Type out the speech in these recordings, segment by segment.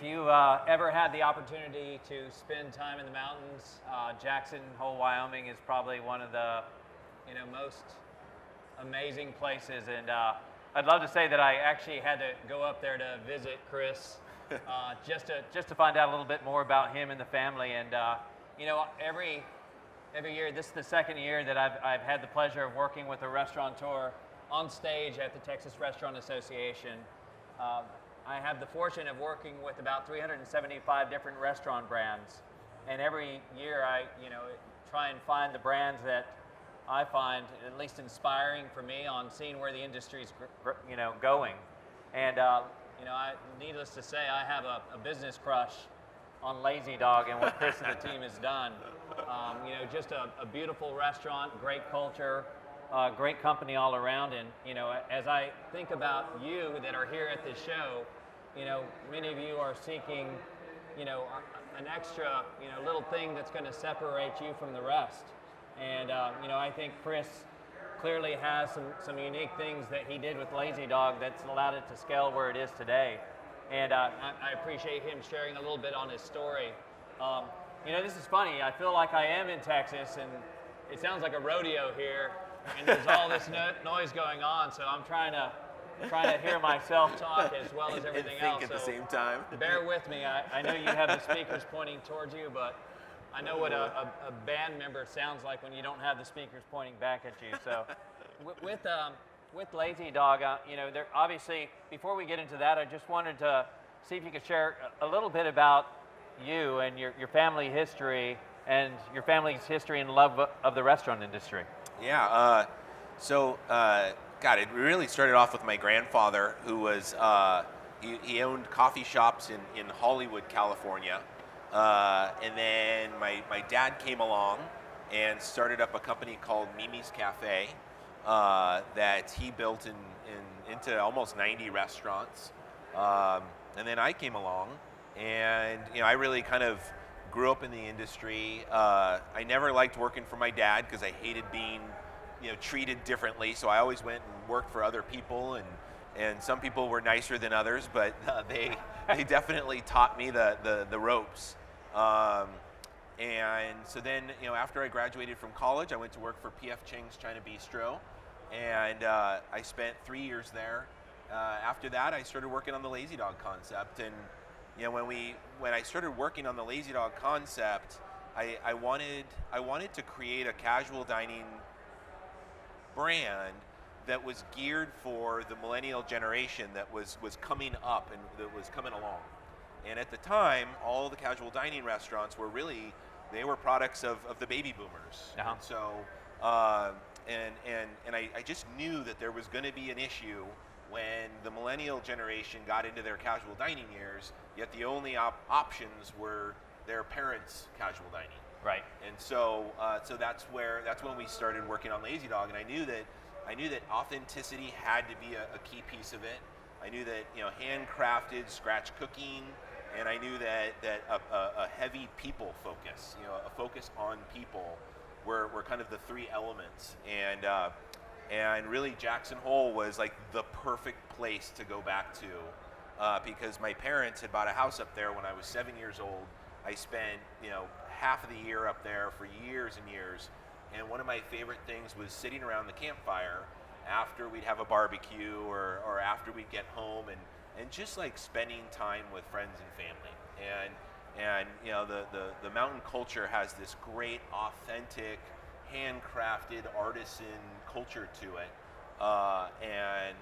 you ever had the opportunity to spend time in the mountains, Jackson Hole, Wyoming is probably one of the most amazing places. And I'd love to say that I actually had to go up there to visit Chris just to find out a little bit more about him and the family. And every year, this is the second year that I've had the pleasure of working with a restaurateur on stage at the Texas Restaurant Association. I have the fortune of working with about 375 different restaurant brands, and every year I try and find the brands that I find at least inspiring for me on seeing where the industry's going. And needless to say, I have a business crush on Lazy Dog and what Chris and the team has done. Just a beautiful restaurant, great culture, great company all around. And as I think about you that are here at this show, many of you are seeking an extra little thing that's going to separate you from the rest. And I think Chris clearly has some unique things that he did with Lazy Dog that's allowed it to scale where it is today. And I appreciate him sharing a little bit on his story. This is funny. I feel like I am in Texas, and it sounds like a rodeo here, and there's all this noise going on. So I'm trying to hear myself talk as well as everything and think else. at the same time. Bear with me. I know you have the speakers pointing towards you, but I know what a band member sounds like when you don't have the speakers pointing back at you. So with Lazy Dog, there obviously, before we get into that, I just wanted to see if you could share a little bit about you and your family history and your family's history and love of the restaurant industry. Yeah, God, it really started off with my grandfather, who was, he owned coffee shops in Hollywood, California. And then my dad came along and started up a company called Mimi's Cafe that he built into almost 90 restaurants. And then I came along, and I really kind of grew up in the industry. I never liked working for my dad because I hated being treated differently. So I always went and worked for other people, and some people were nicer than others, but they definitely taught me the ropes. And so then, after I graduated from college, I went to work for P.F. Chang's China Bistro, and I spent 3 years there. After that, I started working on the Lazy Dog concept, and when I started working on the Lazy Dog concept, I wanted to create a casual dining brand that was geared for the millennial generation that was coming up and that was coming along. And at the time, all the casual dining restaurants were they were products of the baby boomers. Uh-huh. And so, I just knew that there was going to be an issue when the millennial generation got into their casual dining years, yet the only options were their parents' casual dining. Right. And so that's when we started working on Lazy Dog, and I knew that authenticity had to be a key piece of it. I knew that handcrafted scratch cooking, and I knew that a heavy people focus, a focus on people, were kind of the three elements. And really Jackson Hole was like the perfect place to go back to, because my parents had bought a house up there when I was 7 years old. I spent half of the year up there for years and years, and one of my favorite things was sitting around the campfire after we'd have a barbecue or after we'd get home and just like spending time with friends and family. And the mountain culture has this great authentic handcrafted artisan culture to it, and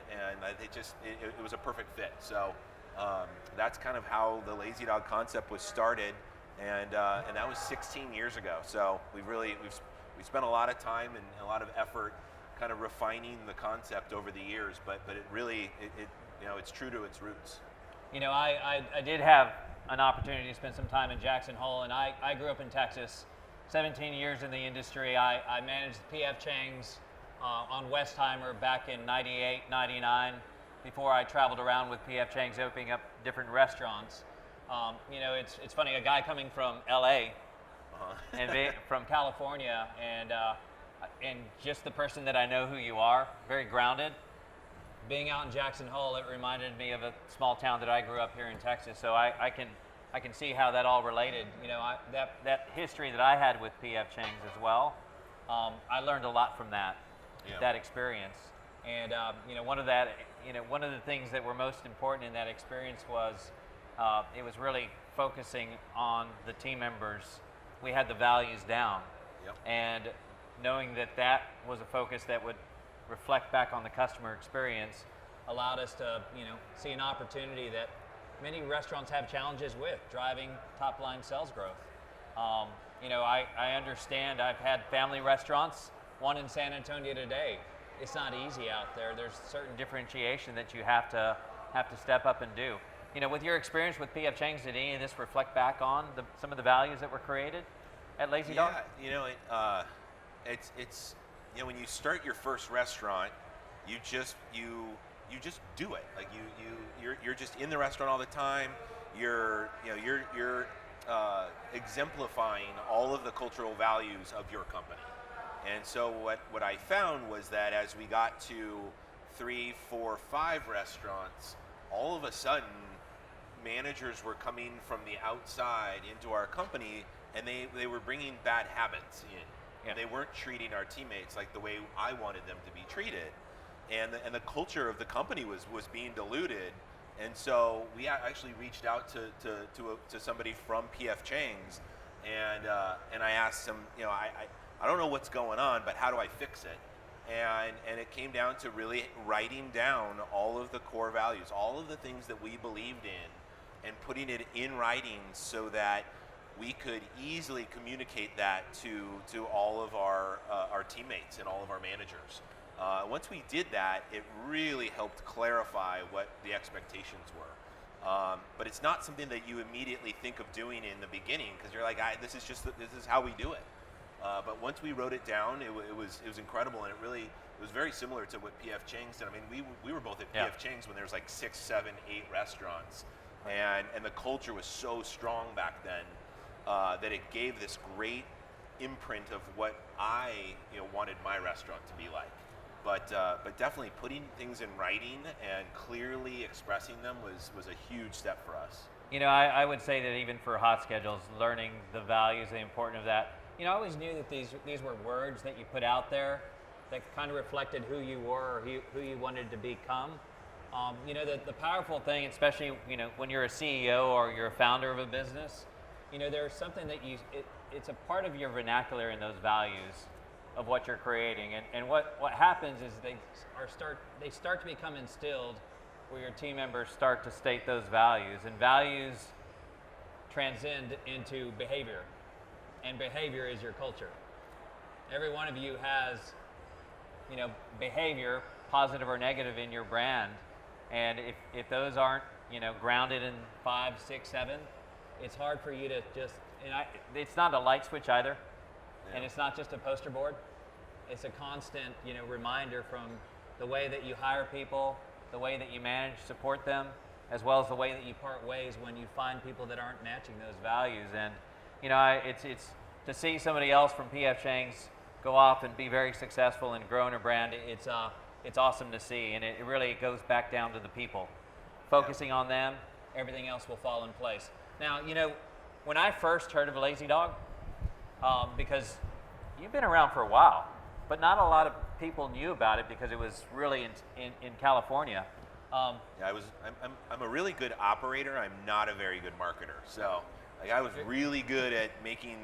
it was a perfect fit. So that's kind of how the Lazy Dog concept was started, and that was 16 years ago. So we've spent a lot of time and a lot of effort kind of refining the concept over the years, but it really it's true to its roots. I did have an opportunity to spend some time in Jackson Hole, and I grew up in Texas, 17 years in the industry. I managed P.F. Chang's on Westheimer back in 98, 99, before I traveled around with P.F. Chang's opening up different restaurants. It's funny, a guy coming from L.A. and from California, and just the person that I know who you are, very grounded. being out in Jackson Hole, it reminded me of a small town that I grew up here in Texas. So I can see how that all related. You know, that history that I had with P.F. Chang's as well. I learned a lot from that experience. And you know, one of the things that were most important in that experience was it was really focusing on the team members. We had the values down, and knowing that was a focus that would reflect back on the customer experience allowed us to, you know, see an opportunity that many restaurants have challenges with, driving top line sales growth. You know, I understand. I've had family restaurants, one in San Antonio today. It's not easy out there. There's certain differentiation that you have to step up and do. You know, with your experience with P.F. Chang's, did any of this reflect back on some of the values that were created at Lazy Dog? Yeah, you know, it's you know, when you start your first restaurant, you just do it. Like you're just in the restaurant all the time. You're exemplifying all of the cultural values of your company. And so what I found was that as we got to 3, 4, 5 restaurants, all of a sudden managers were coming from the outside into our company, and they were bringing bad habits in. And they weren't treating our teammates like the way I wanted them to be treated. And the culture of the company was being diluted. And so we actually reached out to somebody from P.F. Chang's, and I asked him, you know, I don't know what's going on, but how do I fix it? And it came down to really writing down all of the core values, all of the things that we believed in, and putting it in writing so that we could easily communicate that to all of our teammates and all of our managers. Once we did that, it really helped clarify what the expectations were. But it's not something that you immediately think of doing in the beginning, because you're like, this is how we do it. But once we wrote it down, it was incredible, and it was very similar to what P.F. Chang's did. I mean, we were both at P.F. Chang's when there was like 6, 7, 8 restaurants, and the culture was so strong back then that it gave this great imprint of what I wanted my restaurant to be like. But definitely putting things in writing and clearly expressing them was a huge step for us. You know, I would say that even for HotSchedules, learning the values, the importance of that. You know, I always knew that these were words that you put out there that kind of reflected who you were or who you wanted to become. You know, the powerful thing, especially, you know, when you're a CEO or you're a founder of a business, you know, there's something that it's a part of your vernacular in those values of what you're creating. And what happens is they start to become instilled where your team members start to state those values. And values transcend into behavior. And behavior is your culture. Every one of you has, you know, behavior, positive or negative, in your brand. And if those aren't, you know, grounded in 5, 6, 7, it's hard for you to just, it's not a light switch either. Yeah. And it's not just a poster board. It's a constant, you know, reminder from the way that you hire people, the way that you manage, support them, as well as the way that you part ways when you find people that aren't matching those values. And you know, it's to see somebody else from P.F. Chang's go off and be very successful and grow in a brand. It's awesome to see, and it really goes back down to the people. Focusing on them, everything else will fall in place. Now, you know, when I first heard of Lazy Dog, because you've been around for a while, but not a lot of people knew about it because it was really in California. I'm a really good operator. I'm not a very good marketer. So. Like, I was really good at making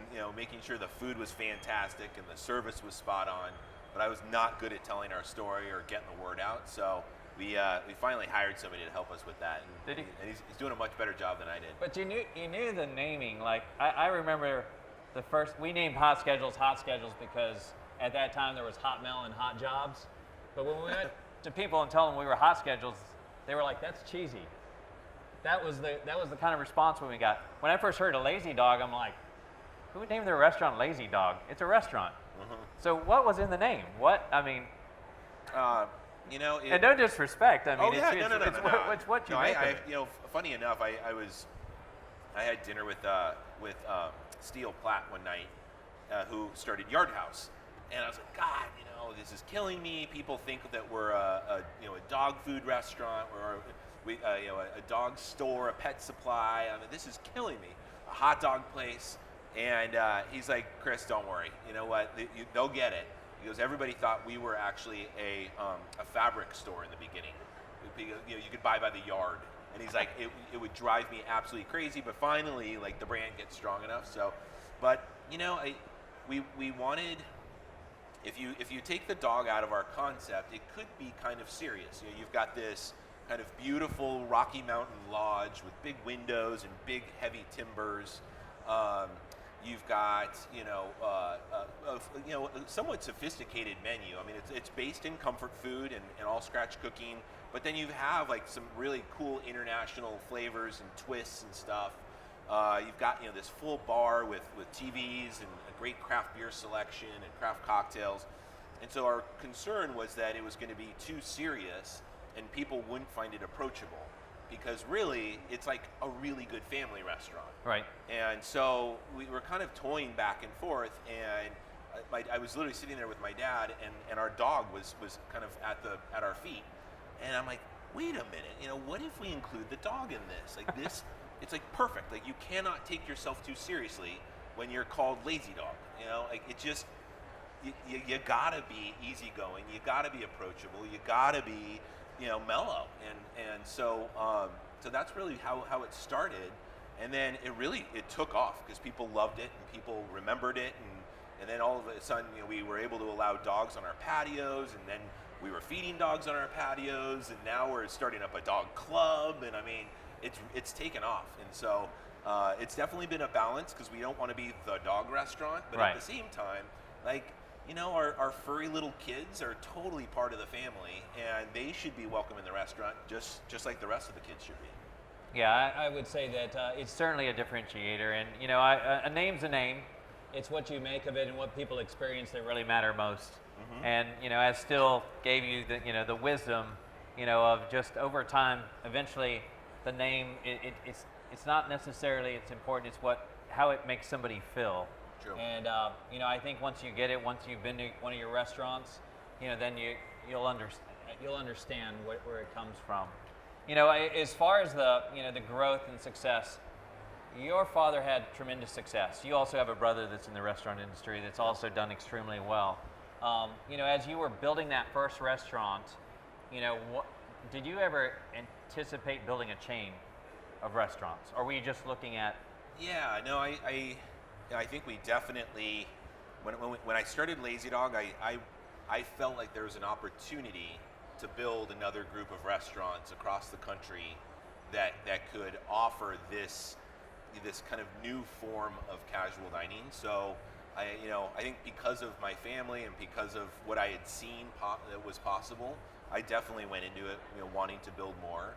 sure the food was fantastic and the service was spot on, but I was not good at telling our story or getting the word out. So we finally hired somebody to help us with that, and he's doing a much better job than I did. But you knew the naming. Like I remember we named HotSchedules because at that time there was Hotmail and Hot Jobs. But when we went to people and told them we were HotSchedules, they were like, "That's cheesy." That was the kind of response when we got. When I first heard of Lazy Dog, I'm like, who would name their restaurant Lazy Dog? It's a restaurant. Mm-hmm. So what was in the name? You know, and no disrespect. I mean, it's what you make. Funny enough, I had dinner with Steel Platt one night, who started Yard House, And I was like, God, this is killing me. People think that we're a dog food restaurant or a dog store, a pet supply. I mean, this is killing me. A hot dog place. And he's like, Chris, don't worry. You know what? They'll get it. He goes, everybody thought we were actually a fabric store in the beginning. You could buy by the yard. And he's like, it would drive me absolutely crazy, but finally, like, the brand gets strong enough. So, but we wanted. If you take the dog out of our concept, it could be kind of serious. You've got this kind of beautiful Rocky Mountain lodge with big windows and big heavy timbers. You've got a somewhat sophisticated menu. I mean, it's based in comfort food and all scratch cooking, but then you have like some really cool international flavors and twists and stuff. You've got this full bar with TVs and a great craft beer selection and craft cocktails. And so our concern was that it was going to be too serious and people wouldn't find it approachable, because really it's like a really good family restaurant. Right. And so we were kind of toying back and forth, and I was literally sitting there with my dad, and our dog was kind of at our feet, and I'm like, wait a minute, what if we include the dog in this? Like this. It's like perfect. Like, you cannot take yourself too seriously when you're called Lazy Dog. Like it just, you gotta be easygoing. You gotta be approachable. You gotta be, mellow. And so that's really how it started. And then it took off because people loved it and people remembered it. And then all of a sudden, we were able to allow dogs on our patios, and then we were feeding dogs on our patios, and now we're starting up a dog club. And I mean, it's taken off, and so it's definitely been a balance, because we don't want to be the dog restaurant, but right. At the same time, like, our furry little kids are totally part of the family, and they should be welcome in the restaurant just like the rest of the kids should be. Yeah, I would say that it's certainly a differentiator, and a name's a name. It's what you make of it and what people experience that really matter most. Mm-hmm. And as Still gave you the wisdom, of just over time, eventually. The name, it's not necessarily it's important. It's how it makes somebody feel. True. And I think once you get it, once you've been to one of your restaurants, then you'll understand where it comes from. As far as the growth and success, your father had tremendous success. You also have a brother that's in the restaurant industry that's also done extremely well. As you were building that first restaurant, did you ever anticipate building a chain of restaurants, or were you just looking at? Yeah, no, I think we definitely, when I started Lazy Dog, I felt like there was an opportunity to build another group of restaurants across the country that could offer this kind of new form of casual dining. So I think because of my family and because of what I had seen that was possible, I definitely went into it, wanting to build more.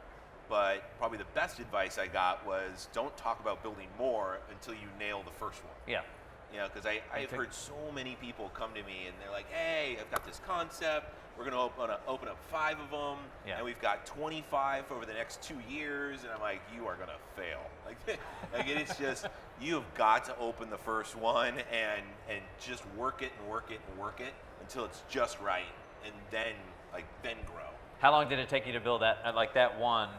But probably the best advice I got was, don't talk about building more until you nail the first one. Yeah. Because I've heard so many people come to me and they're like, hey, I've got this concept. We're going to open up 5 of them, and we've got 25 over the next 2 years. And I'm like, you are going to fail. Like it's just, you have got to open the first one and just work it and work it and work it until it's just right, and then grow. How long did it take you to build that one?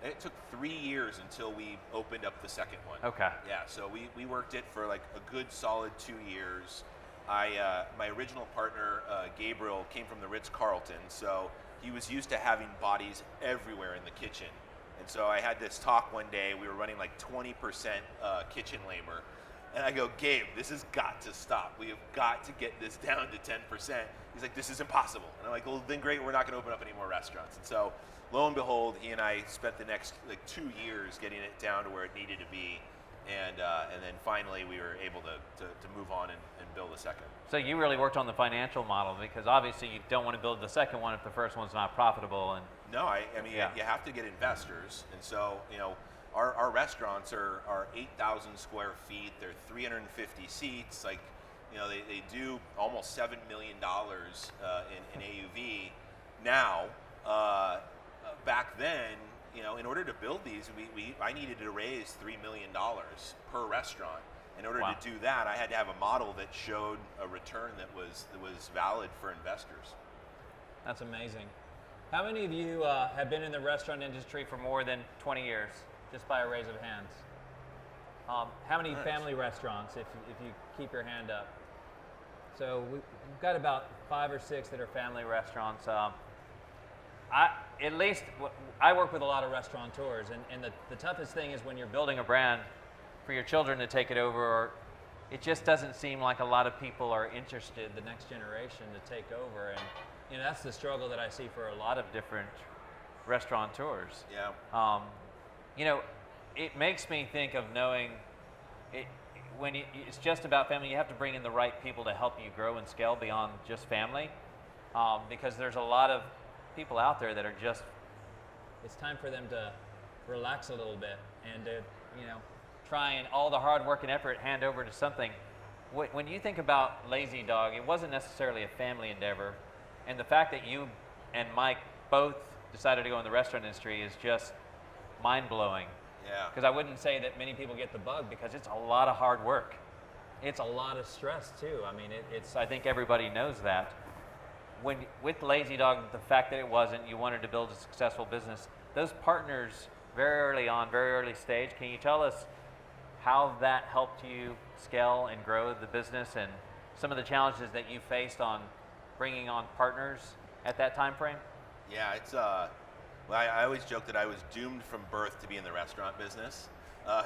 It took 3 years until we opened up the second one. Okay. Yeah, so we worked it for like a good solid 2 years. My original partner, Gabriel, came from the Ritz-Carlton, so he was used to having bodies everywhere in the kitchen. And so I had this talk one day, we were running like 20% kitchen labor. And I go, Gabe, this has got to stop. We have got to get this down to 10%. He's like, this is impossible. And I'm like, well, then great, we're not going to open up any more restaurants. And so, lo and behold, he and I spent the next 2 years getting it down to where it needed to be. And then finally, we were able to move on and build a second. So you really worked on the financial model, because obviously you don't want to build the second one if the first one's not profitable. And no, I mean, you have to get investors. And so, our restaurants are 8,000 square feet. They're 350 seats. Like, they do almost $7 million in AUV now. Back then, in order to build these, I needed to raise $3 million per restaurant. In order Wow. to do that, I had to have a model that showed a return that was valid for investors. That's amazing. How many of you have been in the restaurant industry for more than 20 years, just by a raise of hands? How many Nice. family restaurants, if you keep your hand up? So we've got about 5 or 6 that are family restaurants. I work with a lot of restaurateurs, and the toughest thing is when you're building a brand for your children to take it over, or it just doesn't seem like a lot of people are interested, the next generation, to take over. And that's the struggle that I see for a lot of different restaurateurs. Yeah. It makes me think of knowing it, when it's just about family, you have to bring in the right people to help you grow and scale beyond just family, because there's a lot of people out there that are just, it's time for them to relax a little bit and to, try and all the hard work and effort hand over to something. When you think about Lazy Dog, it wasn't necessarily a family endeavor, and the fact that you and Mike both decided to go in the restaurant industry is just mind-blowing. Yeah. Because I wouldn't say that many people get the bug, because it's a lot of hard work. It's a lot of stress too. I mean, I think everybody knows that. With Lazy Dog, the fact that it wasn't, you wanted to build a successful business, those partners very early on, very early stage, can you tell us how that helped you scale and grow the business, and some of the challenges that you faced on bringing on partners at that time frame? Yeah, it's well, I always joke that I was doomed from birth to be in the restaurant business,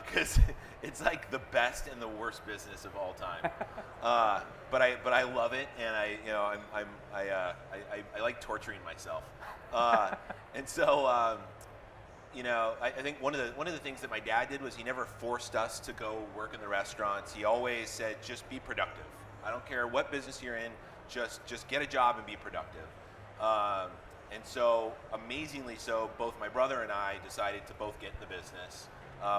because it's like the best and the worst business of all time. But I love it, and I like torturing myself, and so I think one of the things that my dad did was he never forced us to go work in the restaurants. He always said, just be productive. I don't care what business you're in, just get a job and be productive. And so, amazingly so, both my brother and I decided to both get in the business.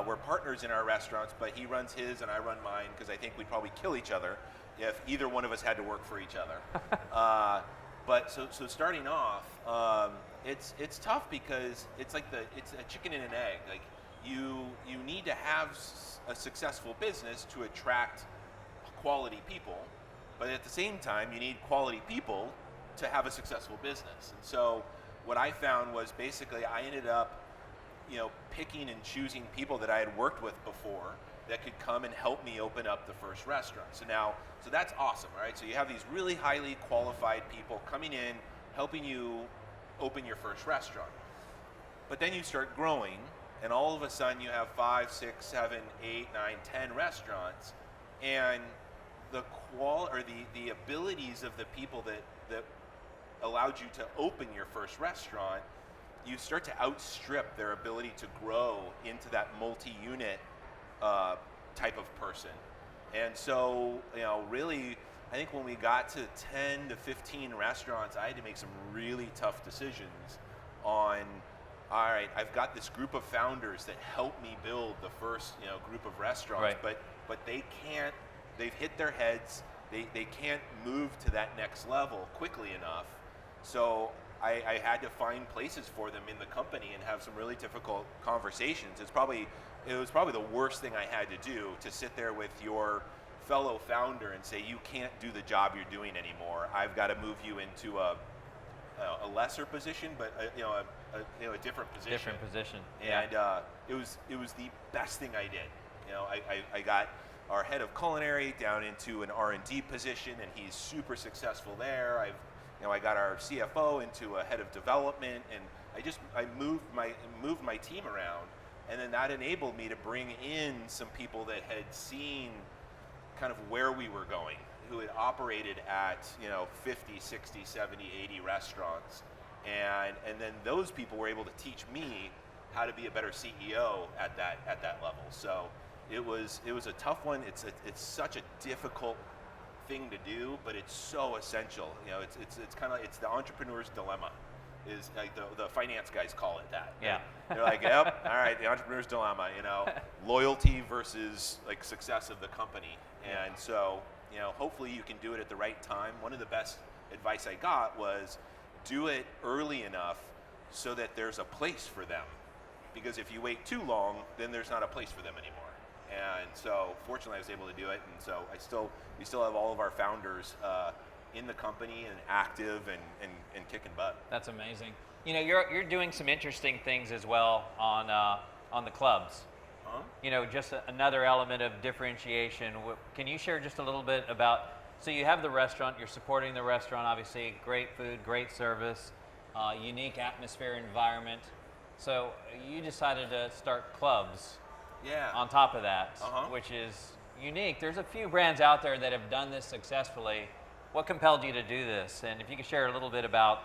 We're partners in our restaurants, but he runs his and I run mine, because I think we'd probably kill each other if either one of us had to work for each other. But so starting off, it's tough, because it's a chicken and an egg. Like you need to have a successful business to attract quality people, but at the same time, you need quality people to have a successful business. And so what I found was basically I ended up, picking and choosing people that I had worked with before that could come and help me open up the first restaurant. So that's awesome, right? So you have these really highly qualified people coming in, helping you open your first restaurant. But then you start growing, and all of a sudden you have 5, 6, 7, 8, 9, 10 restaurants, and the abilities of the people that allowed you to open your first restaurant, you start to outstrip their ability to grow into that multi-unit type of person. And so, really, I think when we got to 10 to 15 restaurants, I had to make some really tough decisions on, all right, I've got this group of founders that help me build the first, group of restaurants, Right. but they've hit their heads, they can't move to that next level quickly enough. So I had to find places for them in the company and have some really difficult conversations. It was probably the worst thing I had to do, to sit there with your fellow founder and say, you can't do the job you're doing anymore. I've got to move you into a lesser position, but a different position. Different position. Yeah. And it was the best thing I did. I got our head of culinary down into an R&D position, and he's super successful there. I got our CFO into a head of development, and I moved my team around, and then that enabled me to bring in some people that had seen kind of where we were going, who had operated at 50, 60, 70, 80 restaurants, and then those people were able to teach me how to be a better CEO at that level. So it was a tough one. It's such a difficult thing to do, but it's so essential. It's kind of the entrepreneur's dilemma, is like the finance guys call it that. Yeah. They're like, yep, all right, the entrepreneur's dilemma. Loyalty versus like success of the company, and so hopefully you can do it at the right time. One of the best advice I got was do it early enough so that there's a place for them, because if you wait too long, then there's not a place for them anymore. And so fortunately I was able to do it, and so we still have all of our founders in the company and active and kicking butt. That's amazing. You know, you're doing some interesting things as well on the clubs. Uh-huh. You know, just another element of differentiation. Can you share just a little bit about, so you have the restaurant, you're supporting the restaurant, obviously, great food, great service, unique atmosphere, environment. So you decided to start clubs on top of that, which is unique. There's a few brands out there that have done this successfully. What compelled you to do this? And if you could share a little bit about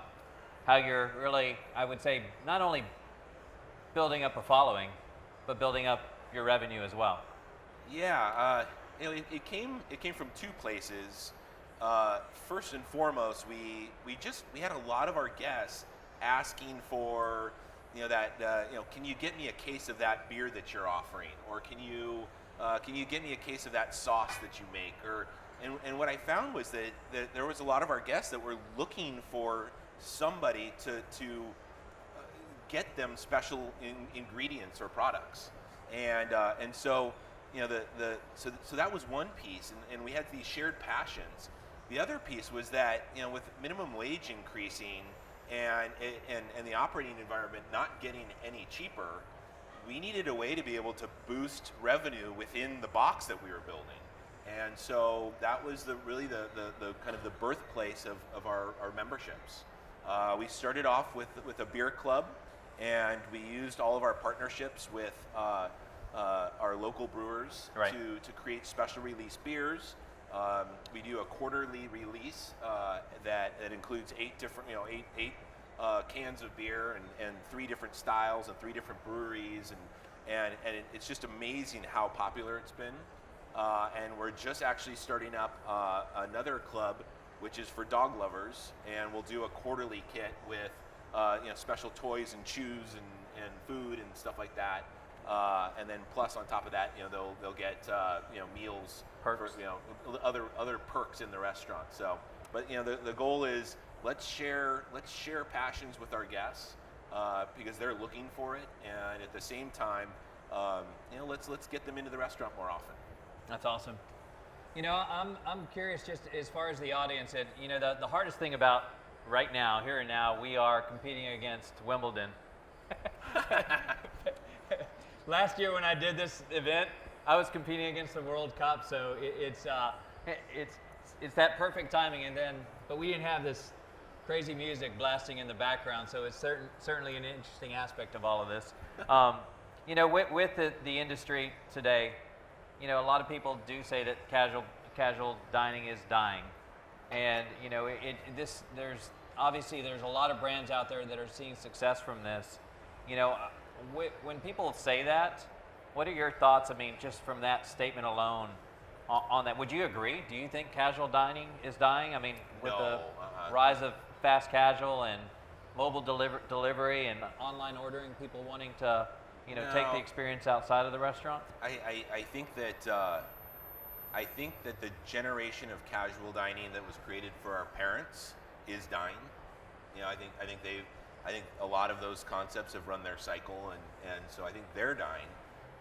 how you're really, I would say, not only building up a following, but building up your revenue as well. Yeah, you know, it came from two places. First and foremost, we had a lot of our guests asking for, you know, that you know, can you get me a case of that beer that you're offering, or can you get me a case of that sauce that you make, or and what I found was that there was a lot of our guests that were looking for somebody to get them special ingredients or products, and so, you know, so that was one piece, and we had these shared passions. The other piece was that, you know, with minimum wage increasing and the operating environment not getting any cheaper, we needed a way to be able to boost revenue within the box that we were building. And so that was really the kind of the birthplace of our memberships. We started off with a beer club, and we used all of our partnerships with our local brewers to create special release beers. We do a quarterly release that includes eight cans of beer and 3 different styles and 3 different breweries, and it's just amazing how popular it's been. And we're just actually starting up another club, which is for dog lovers, and we'll do a quarterly kit with you know, special toys and chews and food and stuff like that. And then plus on top of that, you know, they'll get you know, meals, perks, for, you know, other perks in the restaurant. So, but you know, the goal is let's share passions with our guests because they're looking for it, and at the same time, you know, let's get them into the restaurant more often. That's awesome. You know, I'm curious, just as far as the audience, and you know, the hardest thing about right now, here and now, we are competing against Wimbledon. Last year when I did this event, I was competing against the World Cup, so it's that perfect timing. And then, but we didn't have this crazy music blasting in the background, so it's certainly an interesting aspect of all of this. You know, with the industry today, you know, a lot of people do say that casual dining is dying, and you know, there's a lot of brands out there that are seeing success from this. You know, when people say that, what are your thoughts? I mean, just from that statement alone, on that, would you agree? Do you think casual dining is dying? I mean, with the rise of fast casual and mobile delivery and online ordering, people wanting to, you know, take the experience outside of the restaurant? I think that the generation of casual dining that was created for our parents is dying. You know, I think a lot of those concepts have run their cycle, and so I think they're dying.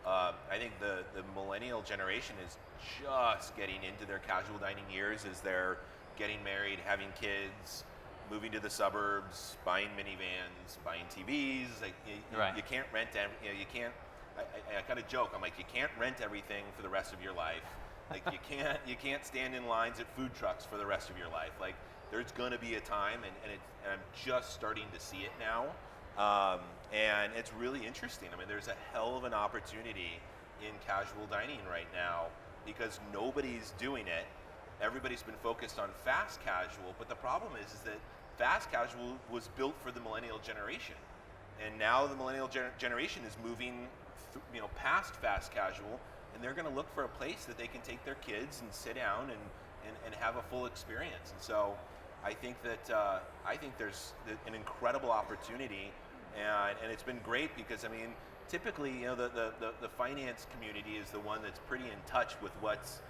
I think the millennial generation is just getting into their casual dining years as they're getting married, having kids, moving to the suburbs, buying minivans, buying TVs. Like you can't rent. You know, you can't. I kind of joke. I'm like, you can't rent everything for the rest of your life. Like you can't stand in lines at food trucks for the rest of your life. Like there's gonna be a time, and I'm just starting to see it now, and it's really interesting. I mean, there's a hell of an opportunity in casual dining right now because nobody's doing it. Everybody's been focused on fast casual, but the problem is that fast casual was built for the millennial generation, and now the millennial generation is moving, you know, past fast casual, and they're going to look for a place that they can take their kids and sit down and have a full experience. And so, I think there's an incredible opportunity, and it's been great because I mean, typically, you know, the finance community is the one that's pretty in touch with what's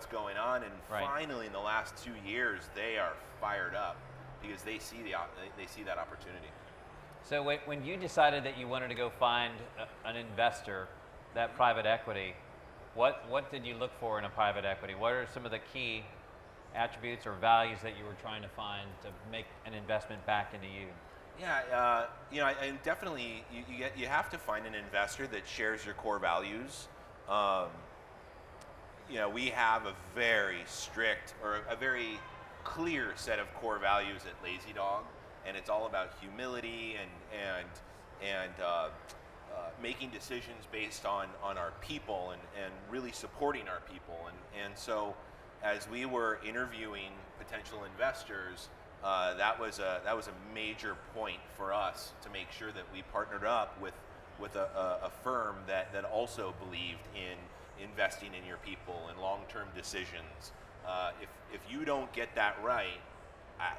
going on, and finally in the last 2 years they are fired up because they see that opportunity. So when you decided that you wanted to go find an investor, that private equity, What did you look for in a private equity? What are some of the key attributes or values that you were trying to find to make an investment back into you? Yeah, and definitely you have to find an investor that shares your core values. We have a very strict or a very clear set of core values at Lazy Dog, and it's all about humility and making decisions based on our people and really supporting our people. And so as we were interviewing potential investors, that was a major point for us to make sure that we partnered up with a firm that also believed in investing in your people and long-term decisions. If you don't get that right,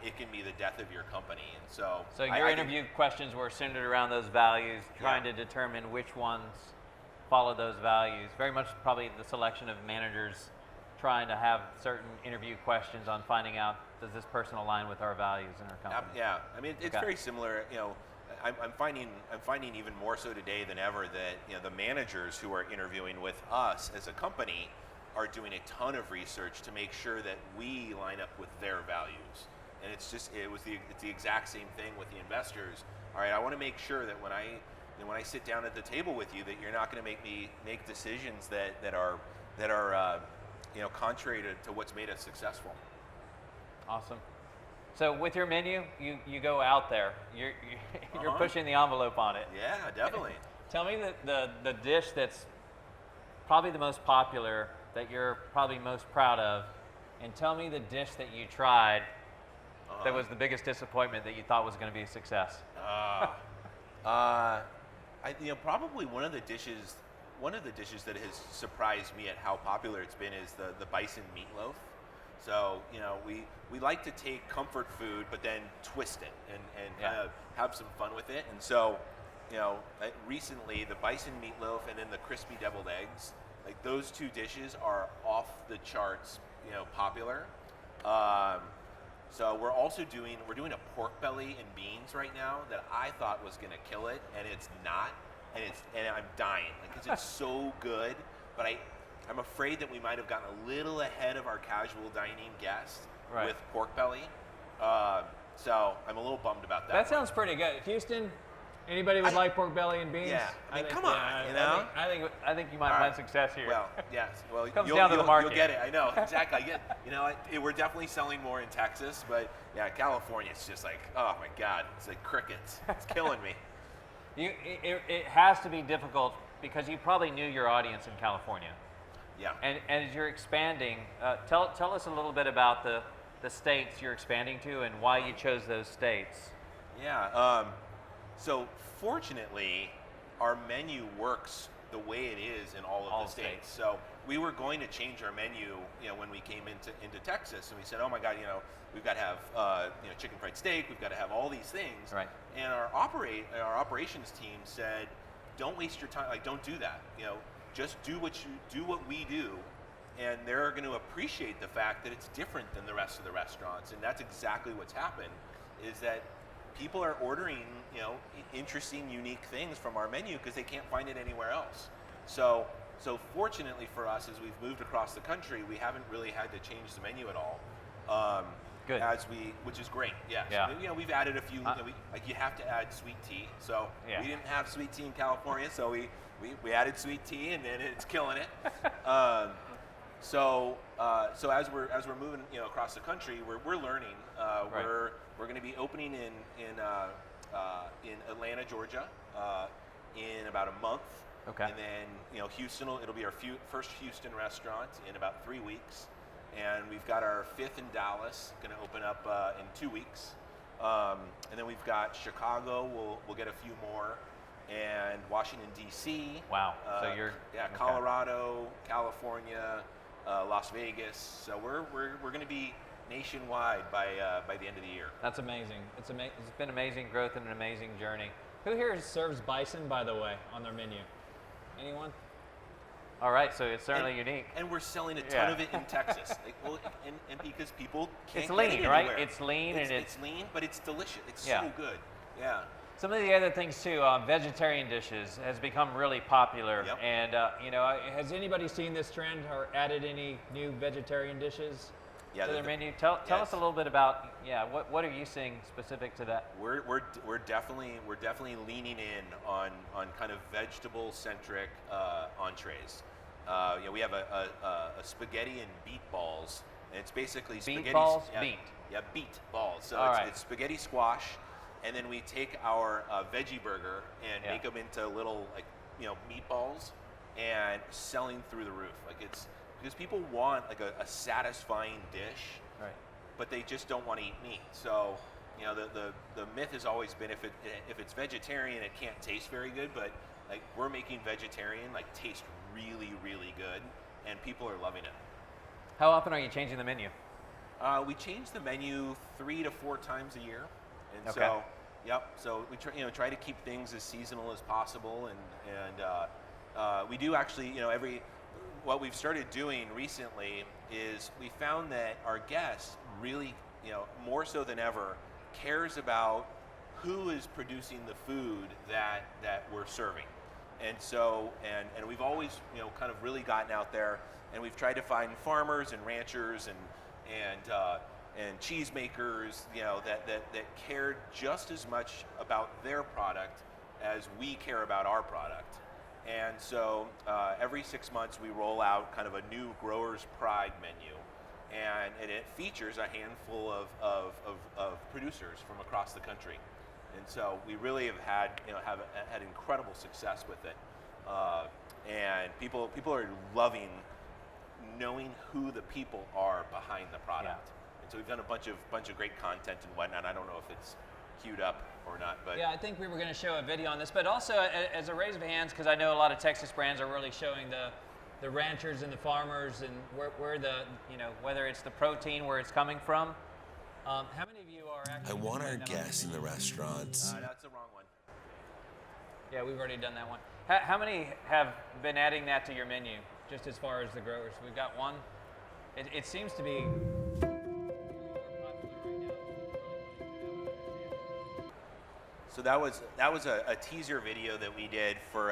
it can be the death of your company. And so your interview questions were centered around those values, trying to determine which ones follow those values. Very much probably the selection of managers trying to have certain interview questions on finding out, does this person align with our values in our company? Yeah, I mean, it's very similar. I'm finding even more so today than ever that the managers who are interviewing with us as a company are doing a ton of research to make sure that we line up with their values. And it's the exact same thing with the investors. All right, I want to make sure that when I sit down at the table with you, that you're not going to make me make decisions that are contrary to what's made us successful. Awesome. So with your menu, you go out there. You're pushing the envelope on it. Yeah, definitely. Tell me the dish that's probably the most popular, that you're probably most proud of, and tell me the dish that you tried that was the biggest disappointment that you thought was going to be a success. Probably one of the dishes that has surprised me at how popular it's been is the bison meatloaf. So we like to take comfort food but then twist it and kind of have some fun with it. And so recently the bison meatloaf and then the crispy deviled eggs, like those two dishes are off the charts popular. So we're doing a pork belly and beans right now that I thought was gonna kill it, and it's not, and I'm dying because it's so good. But I'm afraid that we might have gotten a little ahead of our casual dining guests with pork belly. So I'm a little bummed about that. That sounds pretty good. Houston, anybody would like pork belly and beans? Yeah, I mean, come on, I think you might find success here. Well, yes. Well, Comes down to the market. You'll get it. I know exactly. We're definitely selling more in Texas, but yeah, California, it's just like, oh my God, it's like crickets. It's killing me. It has to be difficult because you probably knew your audience in California. Yeah. And as you're expanding, tell us a little bit about the states you're expanding to and why you chose those states. Yeah. So fortunately, our menu works the way it is in all of the states. So we were going to change our menu, when we came into Texas, and we said, oh my God, we've got to have chicken fried steak, we've got to have all these things. Right. And our operations team said, don't waste your time. Like, don't do that. Just do what we do, and they're going to appreciate the fact that it's different than the rest of the restaurants. And that's exactly what's happened. Is that people are ordering, interesting, unique things from our menu because they can't find it anywhere else. So fortunately for us, as we've moved across the country, we haven't really had to change the menu at all. Good. Which is great. Yeah. Yeah. So, we've added a few. You have to add sweet tea. So we didn't have sweet tea in California, so we added sweet tea, and then it's killing it. So as we're moving across the country, we're learning. We're going to be opening in Atlanta, Georgia, in about a month. Okay. And then Houston it'll be our first Houston restaurant in about 3 weeks, and we've got our 5th in Dallas going to open up in 2 weeks, and then we've got Chicago. We'll get a few more. And Washington D.C. Wow. So you're Colorado, California, Las Vegas. So we're going to be nationwide by the end of the year. That's amazing. It's been amazing growth and an amazing journey. Who here serves bison, by the way, on their menu? Anyone? All right, so it's certainly unique. And we're selling a ton of it in Texas. And because people can't it's lean, get it right? anywhere. It's lean, it's lean, but it's delicious. It's so good. Yeah. Some of the other things too, vegetarian dishes has become really popular. Yep. And has anybody seen this trend or added any new vegetarian dishes to their menu? Tell us a little bit about what are you seeing specific to that? We're definitely leaning in on kind of vegetable centric entrees. We have a spaghetti and beet balls, and it's basically spaghetti balls. Beet balls. So it's spaghetti squash. And then we take our veggie burger and make them into little meatballs, and selling through the roof. Like it's because people want like a satisfying dish, right? But they just don't want to eat meat. So the myth has always been if it's vegetarian it can't taste very good, but like we're making vegetarian like taste really really good, and people are loving it. How often are you changing the menu? We change the menu 3 to 4 times a year. And okay. So we try to keep things as seasonal as possible, and we do actually, what we've started doing recently is we found that our guests really, more so than ever, cares about who is producing the food that we're serving. And so, and we've always, kind of really gotten out there, and we've tried to find farmers and ranchers and cheesemakers, that care just as much about their product as we care about our product. And so every 6 months we roll out kind of a new Growers Pride menu, and it features a handful of producers from across the country. And so we really have had incredible success with it, and people are loving knowing who the people are behind the product. Yeah. And so we've done a bunch of great content and whatnot. I don't know if it's queued up or not, but I think we were going to show a video on this, but also as a raise of hands, because I know a lot of Texas brands are really showing the ranchers and the farmers and where the whether it's the protein, where it's coming from. How many of you are actually? I want our guests in the restaurants. That's the wrong one. Yeah, we've already done that one. How many have been adding that to your menu, just as far as the growers? We've got one. It seems to be. So that was a teaser video that we did for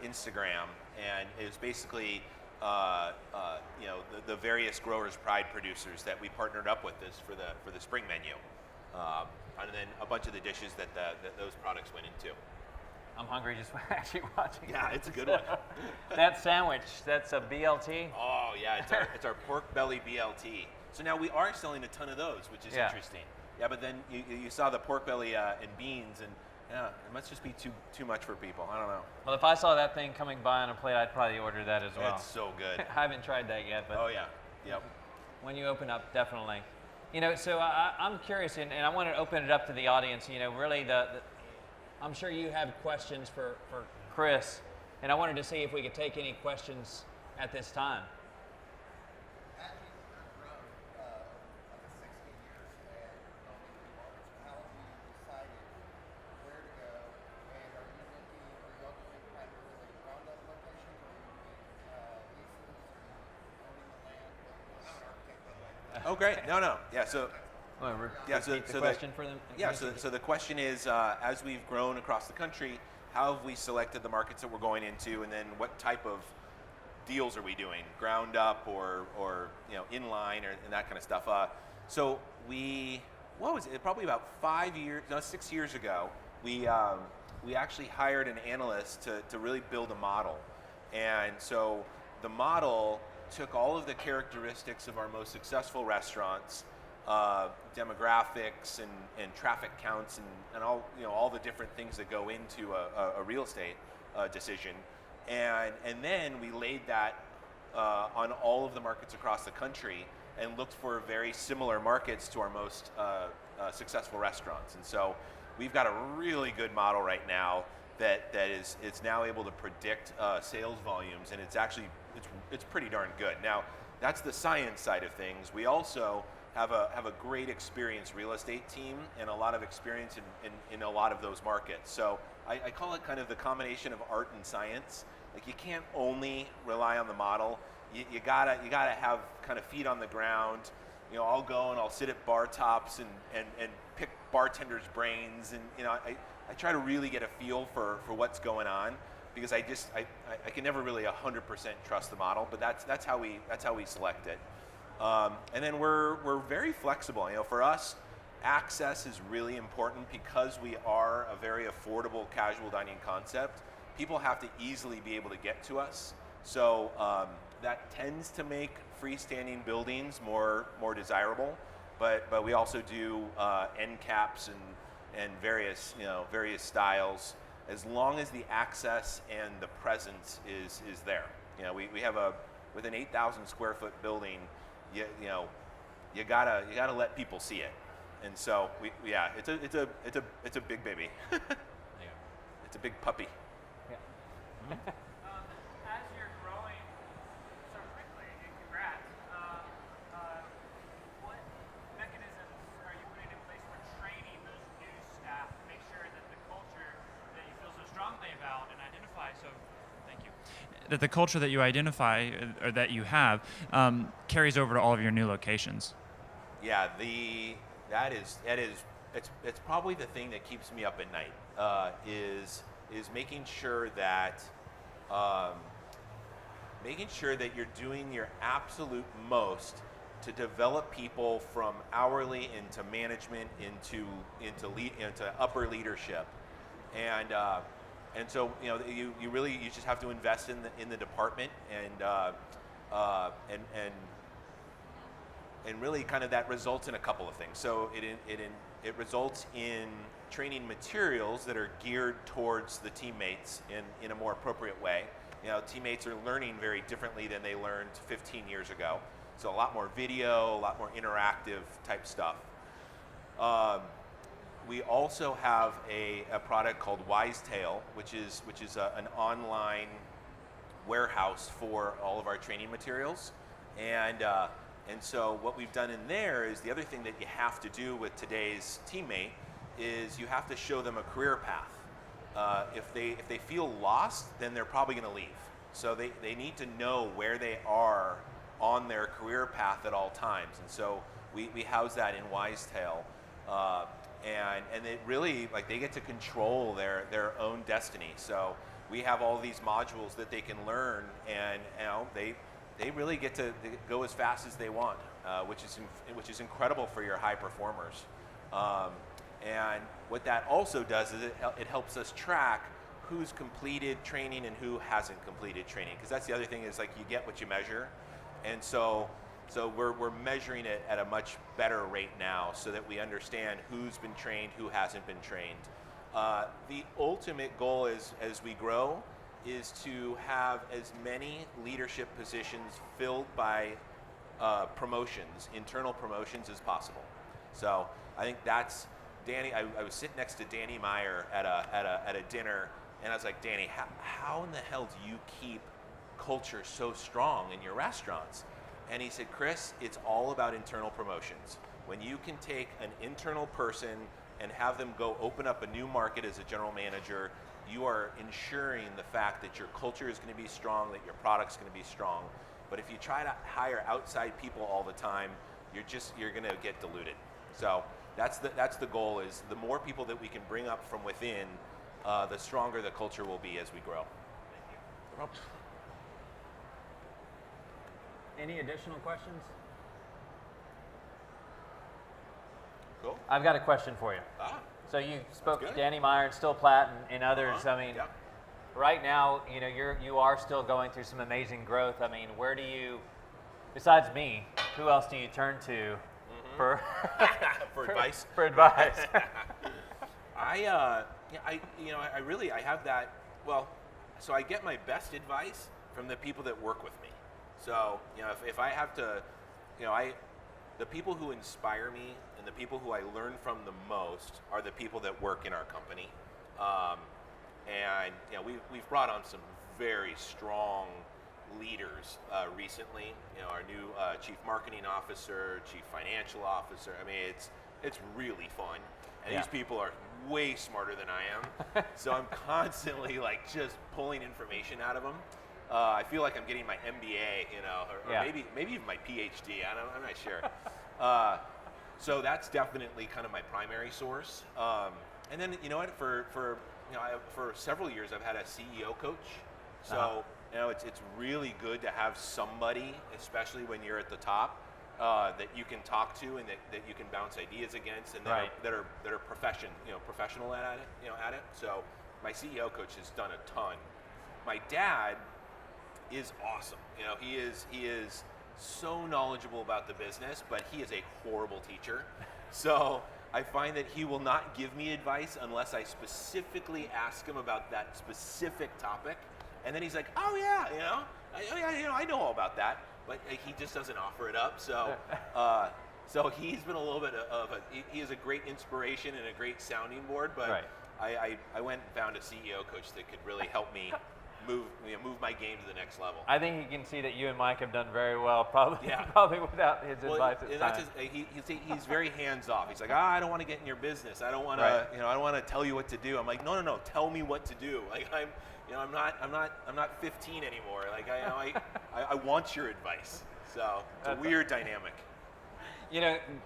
Instagram, and it was basically the various Growers Pride producers that we partnered up with this for the spring menu, and then a bunch of the dishes that those products went into. I'm hungry just actually watching. Yeah, it's a good one. That sandwich, that's a BLT. Oh yeah, it's our pork belly BLT. So now we are selling a ton of those, which is interesting. Yeah, but then you saw the pork belly and beans, and it must just be too much for people. I don't know. Well, if I saw that thing coming by on a plate, I'd probably order that as well. It's so good. I haven't tried that yet, but oh yeah, yep. When you open up, definitely. So I'm curious, and I want to open it up to the audience. Really I'm sure you have questions for Chris, and I wanted to see if we could take any questions at this time. Oh, great. No. Yeah, so... Repeat the question for them? Yeah, so the question is, as we've grown across the country, how have we selected the markets that we're going into, and then what type of deals are we doing? Ground up or inline and that kind of stuff. So what was it? Probably about 6 years ago, we actually hired an analyst to really build a model. And so the model took all of the characteristics of our most successful restaurants, demographics and traffic counts and all the different things that go into a real estate decision, and then we laid that on all of the markets across the country and looked for very similar markets to our most successful restaurants. And so we've got a really good model right now that is now able to predict sales volumes, and it's pretty darn good. Now that's the science side of things. We also have a great experienced real estate team and a lot of experience in a lot of those markets. So I call it kind of the combination of art and science. Like, you can't only rely on the model. You gotta have kind of feet on the ground. I'll go and I'll sit at bar tops and pick bartenders' brains, and try to really get a feel for what's going on, because I can never really 100% trust the model, but that's how we select it. And then we're very flexible. You know, for us, access is really important because we are a very affordable casual dining concept. People have to easily be able to get to us. So that tends to make freestanding buildings more desirable. But we also do end caps and various styles, as long as the access and the presence is there. You know, we have with an 8,000 square foot building, you gotta let people see it. And so it's a big baby. It's a big puppy. Yeah. As you're growing so quickly, and congrats, what mechanisms are you putting in place for training those new staff to make sure that the culture that you feel so strongly about and identify that the culture that you identify or that you have carries over to all of your new locations? Yeah, it's probably the thing that keeps me up at night, is making sure that you're doing your absolute most to develop people from hourly into management into upper leadership, and so you just have to invest in the department and really kind of that results in a couple of things. So it results in training materials that are geared towards the teammates in a more appropriate way. You know, teammates are learning very differently than they learned 15 years ago. So a lot more video, a lot more interactive type stuff. We also have a product called Wisetail, which is an online warehouse for all of our training materials. And so what we've done in there is, the other thing that you have to do with today's teammate is you have to show them a career path. If they feel lost, then they're probably going to leave. So they need to know where they are on their career path at all times. And so we house that in Wisetail. And it really, like, they get to control their own destiny. So we have all these modules that they can learn, and they really get to go as fast as they want, which is incredible for your high performers. And what that also does is it helps us track who's completed training and who hasn't completed training, because that's the other thing, is like, you get what you measure. And so we're measuring it at a much better rate now, so that we understand who's been trained, who hasn't been trained. The ultimate goal as we grow is to have as many leadership positions filled by promotions, internal promotions, as possible. So I think that's Danny. I was sitting next to Danny Meyer at a dinner, and I was like, Danny, how in the hell do you keep culture so strong in your restaurants? And he said, Chris, it's all about internal promotions. When you can take an internal person and have them go open up a new market as a general manager, you are ensuring the fact that your culture is going to be strong, that your product's going to be strong. But if you try to hire outside people all the time, you're going to get diluted. So that's the goal, is the more people that we can bring up from within, the stronger the culture will be as we grow. Thank you. Any additional questions? Cool. I've got a question for you. So you spoke to Danny Meyer and Still Platt and others. I mean, right now, you are still going through some amazing growth. I mean, where do you, besides me, who else do you turn to for advice? For advice. I have that. Well, so I get my best advice from the people that work with me. So, if I have to, the people who inspire me and the people who I learn from the most are the people that work in our company. And we've brought on some very strong leaders recently. Our new chief marketing officer, chief financial officer. I mean, it's really fun. And these people are way smarter than I am. So I'm constantly just pulling information out of them. I feel like I'm getting my MBA, or maybe even my PhD. I'm not sure. So that's definitely kind of my primary source. And then you know what? For several years, I've had a CEO coach. So Uh-huh. it's really good to have somebody, especially when you're at the top, that you can talk to and that you can bounce ideas against, and Right. that are professional at it. So my CEO coach has done a ton. My dad is awesome. He is so knowledgeable about the business, but he is a horrible teacher. So I find that he will not give me advice unless I specifically ask him about that specific topic, and then he's like, "Oh yeah, I know all about that," but he just doesn't offer it up. So, so he's been a little bit he is a great inspiration and a great sounding board. But Right. I went and found a CEO coach that could really help me move my game to the next level. I think he can see that you and Mike have done very well, probably, Yeah. probably without his advice at and times. that's he's very hands off. He's like, I don't want to get in your business. I don't want Right. to, I don't want to tell you what to do. I'm like, no, tell me what to do. Like I'm not 15 anymore. Like I want your advice. So it's a weird dynamic.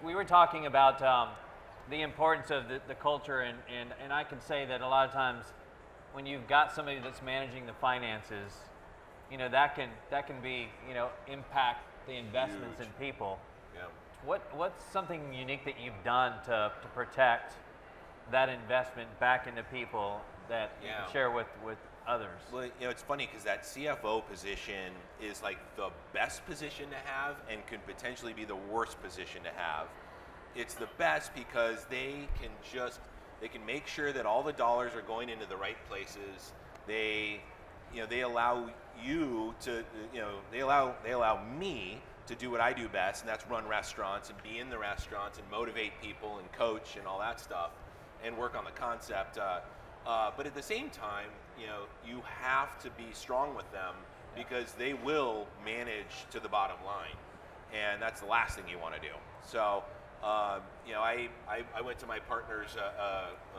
We were talking about the importance of the culture, and I can say that a lot of times when you've got somebody that's managing the finances, that can be, impact the investments Huge. in people. Yeah. What's something unique that you've done to protect that investment back into people that you Yeah. can share with others? Well, it's funny because that CFO position is like the best position to have and could potentially be the worst position to have. It's the best because they can make sure that all the dollars are going into the right places. They allow you to, they allow me to do what I do best, and that's run restaurants and be in the restaurants and motivate people and coach and all that stuff and work on the concept. But at the same time, you have to be strong with them because they will manage to the bottom line, and that's the last thing you want to do. So, I went to my partners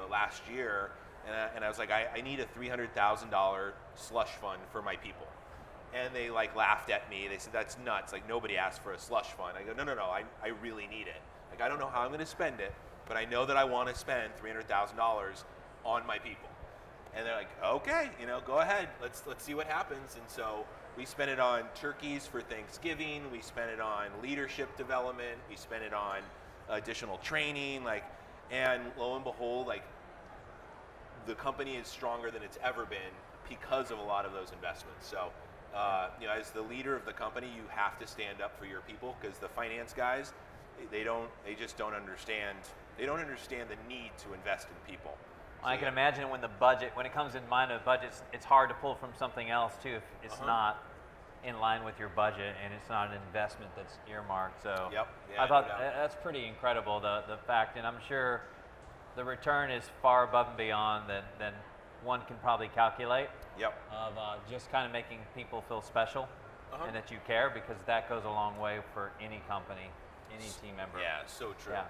last year, and I was like, I need a $300,000 slush fund for my people. And they laughed at me. They said, that's nuts. Like, nobody asked for a slush fund. I go, no, I really need it. Like, I don't know how I'm going to spend it, but I know that I want to spend $300,000 on my people. And they're like, okay, go ahead. Let's see what happens. And so we spent it on turkeys for Thanksgiving. We spent it on leadership development. We spent it on additional training. And lo and behold, the company is stronger than it's ever been because of a lot of those investments. So, as the leader of the company, you have to stand up for your people because the finance guys, they just don't understand. They don't understand the need to invest in people. I can imagine when it comes in mind of budgets, it's hard to pull from something else too if it's not in line with your budget and it's not an investment that's earmarked. So Yep. I thought No doubt. that's pretty incredible, the fact, and I'm sure the return is far above and beyond than one can probably calculate. Yep. Of just kind of making people feel special and that you care, because that goes a long way for any company, any team member. Yeah, so true. Yeah.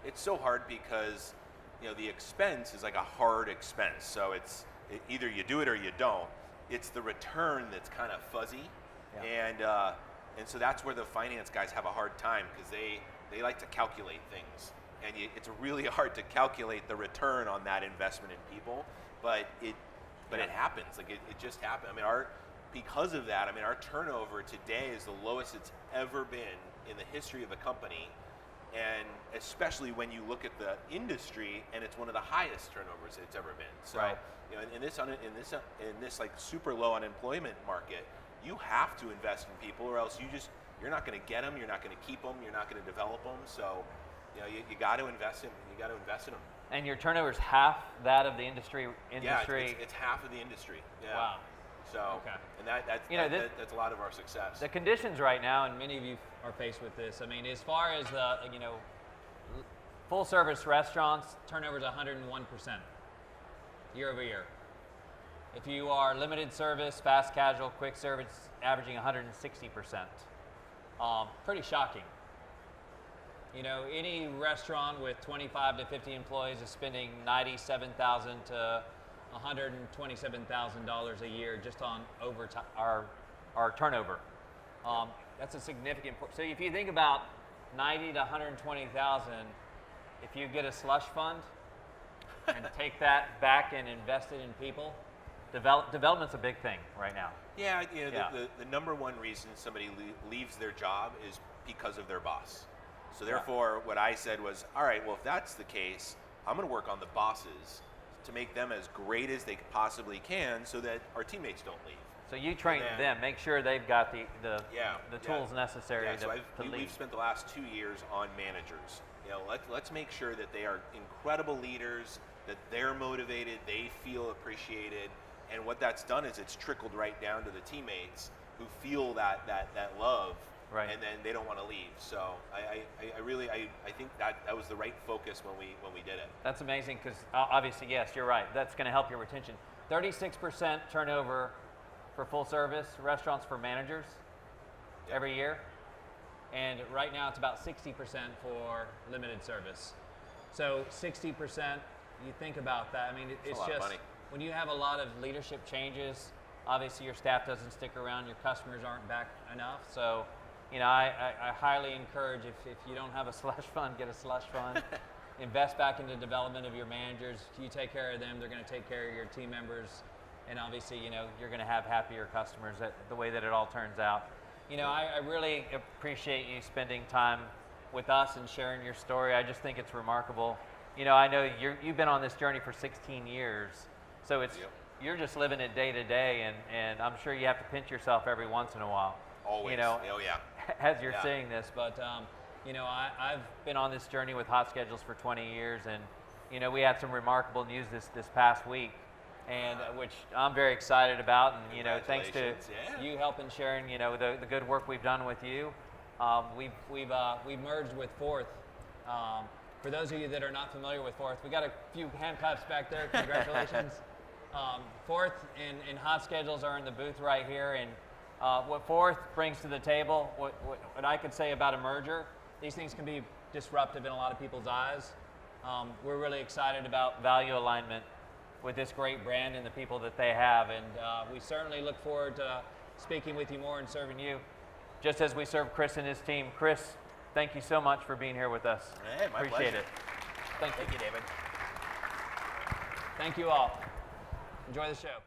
It's so hard because the expense is like a hard expense. So either you do it or you don't. It's the return that's kind of fuzzy, and so that's where the finance guys have a hard time because they like to calculate things, and it's really hard to calculate the return on that investment in people. But it happens. It just happened. Because of that, our turnover today is the lowest it's ever been in the history of the company. And especially when you look at the industry, and it's one of the highest turnovers it's ever been. So, Right. In this super low unemployment market, you have to invest in people, or else you're not going to get them, you're not going to keep them, you're not going to develop them. So, you got to invest in them. And your turnover is half that of the industry. Yeah, it's half of the industry. Yeah. Wow. So, Okay. and that's a lot of our success. The conditions right now, and many of you are faced with this. As far as the full service restaurants, turnover is 101% year over year. If you are limited service, fast casual, quick service, averaging 160%. Pretty shocking. Any restaurant with 25 to 50 employees is spending $97,000 to $127,000 a year just on our turnover. That's a significant. So if you think about 90 to 120,000, if you get a slush fund, and take that back and invest it in people. Development's a big thing right now. Yeah, Yeah. the number one reason somebody leaves their job is because of their boss. So therefore, what I said was, all right, well, if that's the case, I'm going to work on the bosses to make them as great as they possibly can so that our teammates don't leave. So you train then- them, make sure they've got the Yeah, tools necessary Yeah, to, so to lead. we've spent the last 2 years on managers. Let's make sure that they are incredible leaders, that they're motivated, they feel appreciated, and what that's done is it's trickled right down to the teammates who feel that love, Right. and then they don't want to leave. So I really think that was the right focus when we did it. That's amazing because obviously, yes, you're right. That's going to help your retention. 36% turnover for full service restaurants for managers every year. And right now it's about 60% for limited service. So 60%, you think about that. I mean, it's a lot of just, money. when you have a lot of leadership changes, obviously your staff doesn't stick around, your customers aren't back enough. So, I highly encourage, if you don't have a slush fund, get a slush fund. Invest back into development of your managers. You take care of them, they're going to take care of your team members. And obviously, you're going to have happier customers the way that it all turns out. I really appreciate you spending time with us and sharing your story. I just think it's remarkable. I know you've been on this journey for 16 years, so you're just living it day to day, and I'm sure you have to pinch yourself every once in a while. Always. Oh yeah. As you're saying this, but I've been on this journey with HotSchedules for 20 years, and we had some remarkable news this past week, and which I'm very excited about, and thanks to you helping sharing the good work we've done with you. We've merged with Fourth. For those of you that are not familiar with Fourth, we got a few hand claps back there. Congratulations. Fourth and HotSchedules are in the booth right here, and what Fourth brings to the table, what I could say about a merger, these things can be disruptive in a lot of people's eyes. We're really excited about value alignment with this great brand and the people that they have, and we certainly look forward to speaking with you more and serving you, just as we serve Chris and his team. Chris, thank you so much for being here with us. Hey, my Appreciate pleasure. it. Thank you, David. Thank you all. Enjoy the show.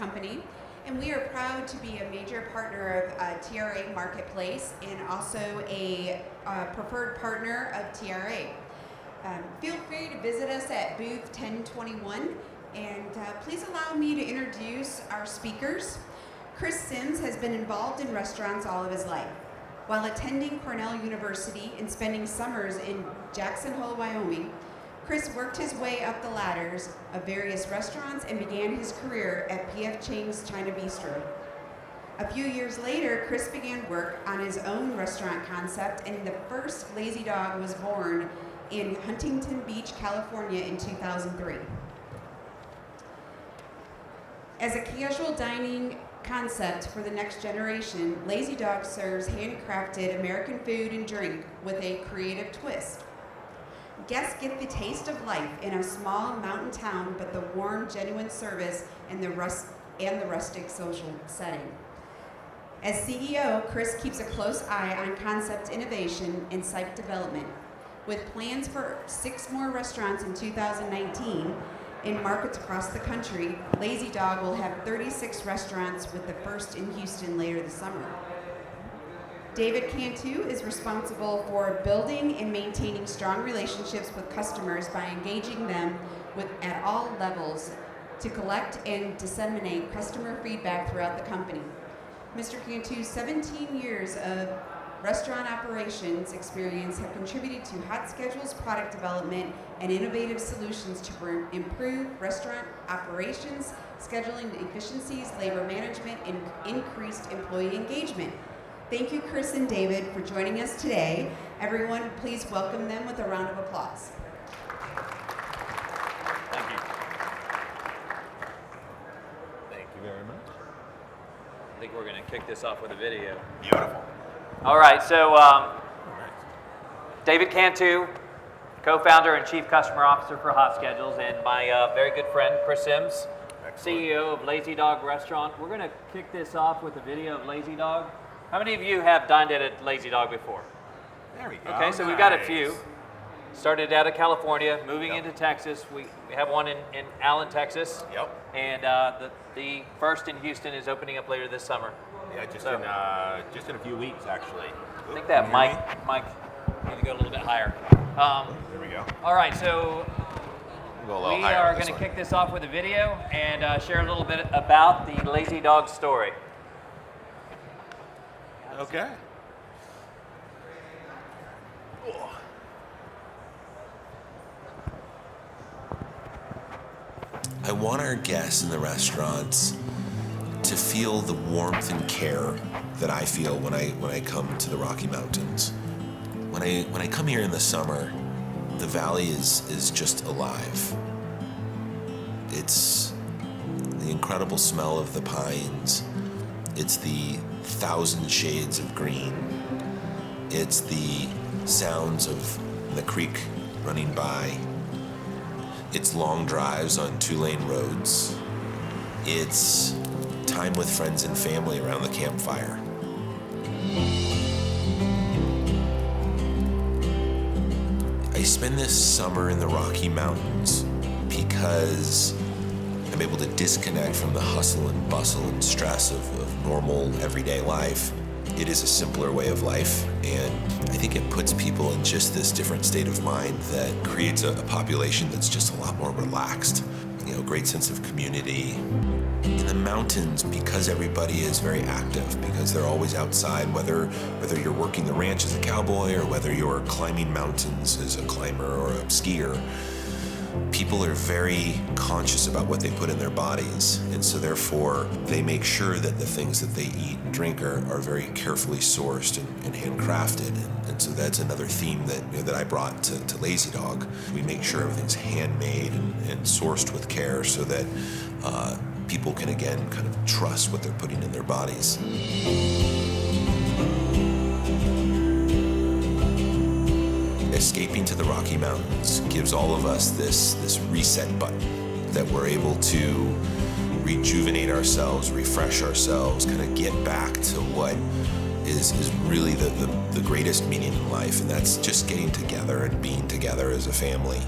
company, and we are proud to be a major partner of TRA Marketplace and also a preferred partner of TRA. Feel free to visit us at booth 1021, and please allow me to introduce our speakers. Chris Sims has been involved in restaurants all of his life. While attending Cornell University and spending summers in Jackson Hole, Wyoming, Chris worked his way up the ladders of various restaurants and began his career at P.F. Chang's China Bistro. A few years later, Chris began work on his own restaurant concept, and the first Lazy Dog was born in Huntington Beach, California in 2003. As a casual dining concept for the next generation, Lazy Dog serves handcrafted American food and drink with a creative twist. Guests get the taste of life in a small mountain town, but the warm, genuine service and the rustic social setting. As CEO, Chris keeps a close eye on concept innovation and site development. With plans for 6 more restaurants in 2019, in markets across the country, Lazy Dog will have 36 restaurants, with the first in Houston later this summer. David Cantu is responsible for building and maintaining strong relationships with customers by engaging them at all levels to collect and disseminate customer feedback throughout the company. Mr. Cantu's 17 years of restaurant operations experience have contributed to HotSchedules product development and innovative solutions to improve restaurant operations, scheduling efficiencies, labor management, and increased employee engagement. Thank you, Chris and David, for joining us today. Everyone, please welcome them with a round of applause. Thank you. Thank you very much. I think we're going to kick this off with a video. Beautiful. All right, so David Cantu, co-founder and chief customer officer for HotSchedules, and my very good friend, Chris Sims, CEO of Lazy Dog Restaurant. We're going to kick this off with a video of Lazy Dog. How many of you have dined at a Lazy Dog before? There we go. Okay, so we've got a few. Started out of California, moving into Texas. We have one in Allen, Texas. Yep. And the first in Houston is opening up later this summer. Yeah, just in a few weeks, actually. I think that mic need to go a little bit higher. There we go. All right, so We'll go a little we higher are on this going to one. kick this off with a video and share a little bit about the Lazy Dog story. Okay. I want our guests in the restaurants to feel the warmth and care that I feel when I come to the Rocky Mountains. When I come here in the summer, the valley is just alive. It's the incredible smell of the pines. It's the 1,000 shades of green. It's the sounds of the creek running by. It's long drives on 2-lane roads. It's time with friends and family around the campfire. I spend this summer in the Rocky Mountains because I'm able to disconnect from the hustle and bustle and stress of normal everyday life. It is a simpler way of life, and I think it puts people in just this different state of mind that creates a population that's just a lot more relaxed. Great sense of community. In the mountains, because everybody is very active, because they're always outside, whether you're working the ranch as a cowboy or whether you're climbing mountains as a climber or a skier, people are very conscious about what they put in their bodies, and so therefore they make sure that the things that they eat and drink are very carefully sourced and handcrafted, and so that's another theme that I brought to Lazy Dog. We make sure everything's handmade and sourced with care so that people can again kind of trust what they're putting in their bodies. Escaping to the Rocky Mountains gives all of us this reset button that we're able to rejuvenate ourselves, refresh ourselves, kind of get back to what is really the greatest meaning in life, and that's just getting together and being together as a family.